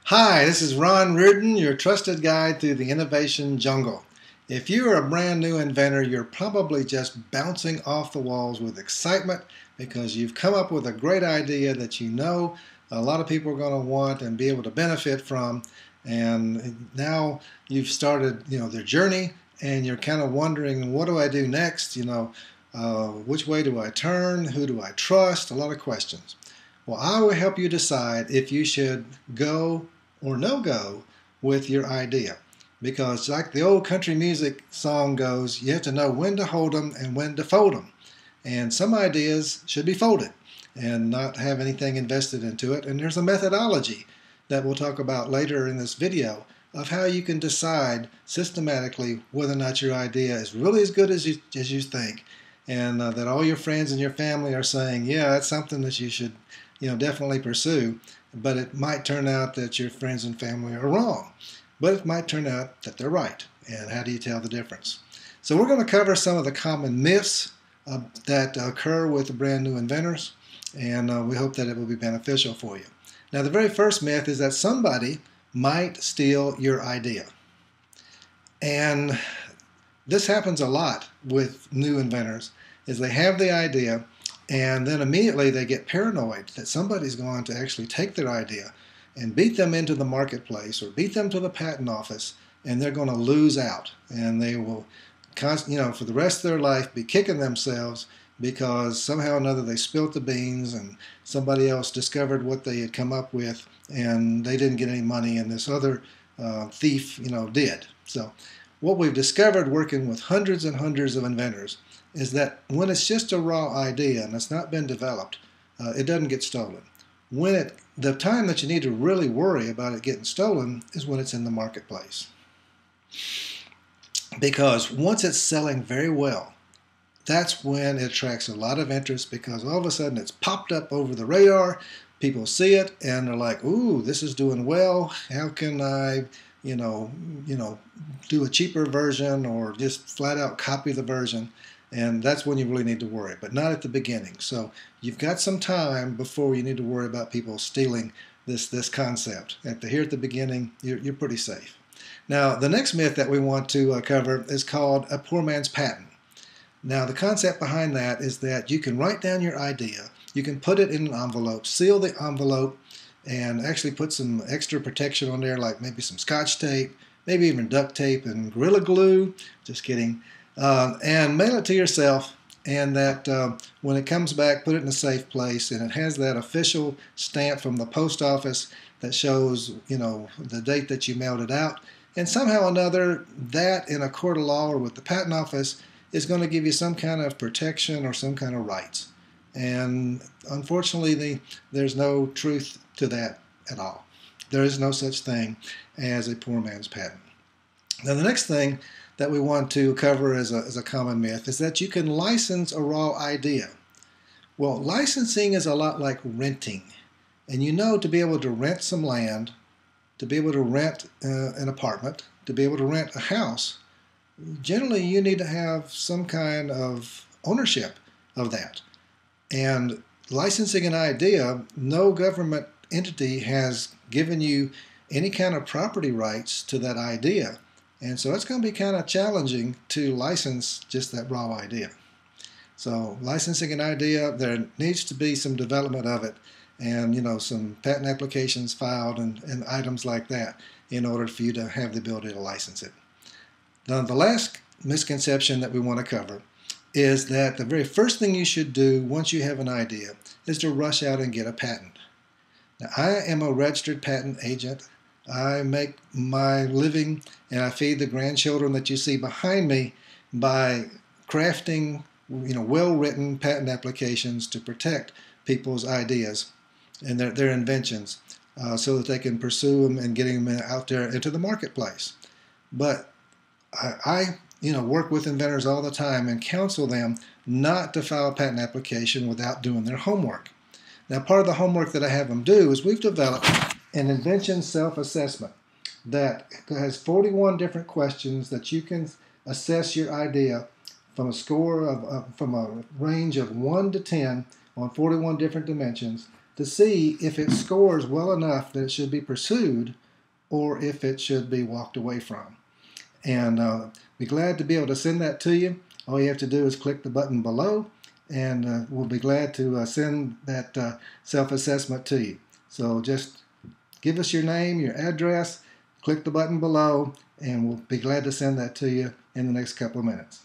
Hi, this is Ron Reardon, your trusted guide through the innovation jungle. If you are a brand new inventor, you're probably just bouncing off the walls with excitement because you've come up with a great idea that you know a lot of people are going to want and be able to benefit from. And now you've started, their journey, and you're kind of wondering, what do I do next? Which way do I turn? Who do I trust? A lot of questions. Well, I will help you decide if you should go or no go with your idea. Because, like the old country music song goes, you have to know when to hold them and when to fold them. And some ideas should be folded and not have anything invested into it. And there's a methodology that we'll talk about later in this video of how you can decide systematically whether or not your idea is really as good as you think, and that all your friends and your family are saying, yeah, that's something that you should definitely pursue. But it might turn out that your friends and family are wrong. But it might turn out that they're right. And how do you tell the difference? So we're going to cover some of the common myths that occur with brand new inventors, and we hope that it will be beneficial for you. Now, the very first myth is that somebody might steal your idea. And this happens a lot with new inventors, is they have the idea, and then immediately they get paranoid that somebody's going to actually take their idea and beat them into the marketplace or beat them to the patent office, and they're going to lose out. And they will, for the rest of their life, be kicking themselves because somehow or another they spilt the beans and somebody else discovered what they had come up with, and they didn't get any money, and this other thief, did. So what we've discovered working with hundreds and hundreds of inventors is that when it's just a raw idea and it's not been developed, it doesn't get stolen. The time that you need to really worry about it getting stolen is when it's in the marketplace. Because once it's selling very well, that's when it attracts a lot of interest, because all of a sudden it's popped up over the radar, people see it, and they're like, ooh, this is doing well, how can I do a cheaper version or just flat out copy the version? And that's when you really need to worry, but not at the beginning. So you've got some time before you need to worry about people stealing this concept. Here at the beginning, you're pretty safe. Now, the next myth that we want to cover is called a poor man's patent. Now, the concept behind that is that you can write down your idea, you can put it in an envelope, seal the envelope, and actually put some extra protection on there, like maybe some Scotch tape, maybe even duct tape and Gorilla Glue. Just kidding. And mail it to yourself, and that when it comes back, put it in a safe place, and it has that official stamp from the post office that shows the date that you mailed it out. And somehow or another, that in a court of law or with the patent office is going to give you some kind of protection or some kind of rights. And unfortunately, there's no truth to that at all. There is no such thing as a poor man's patent. Now, the next thing that we want to cover as a common myth is that you can license a raw idea. Well, licensing is a lot like renting. And to be able to rent some land, to be able to rent an apartment, to be able to rent a house, generally you need to have some kind of ownership of that. And licensing an idea, no government entity has given you any kind of property rights to that idea. And so it's going to be kind of challenging to license just that raw idea. So licensing an idea, there needs to be some development of it, and some patent applications filed and items like that in order for you to have the ability to license it. Now, the last misconception that we want to cover is that the very first thing you should do once you have an idea is to rush out and get a patent. Now, I am a registered patent agent. I make my living and I feed the grandchildren that you see behind me by crafting well-written patent applications to protect people's ideas and their inventions so that they can pursue them and getting them out there into the marketplace. But I work with inventors all the time and counsel them not to file a patent application without doing their homework. Now, part of the homework that I have them do is we've developed an invention self-assessment that has 41 different questions that you can assess your idea from a score from a range of 1 to 10 on 41 different dimensions to see if it scores well enough that it should be pursued or if it should be walked away from. And be glad to be able to send that to you. All you have to do is click the button below, and we'll be glad to send that self-assessment to you. So just give us your name, your address, click the button below, and we'll be glad to send that to you in the next couple of minutes.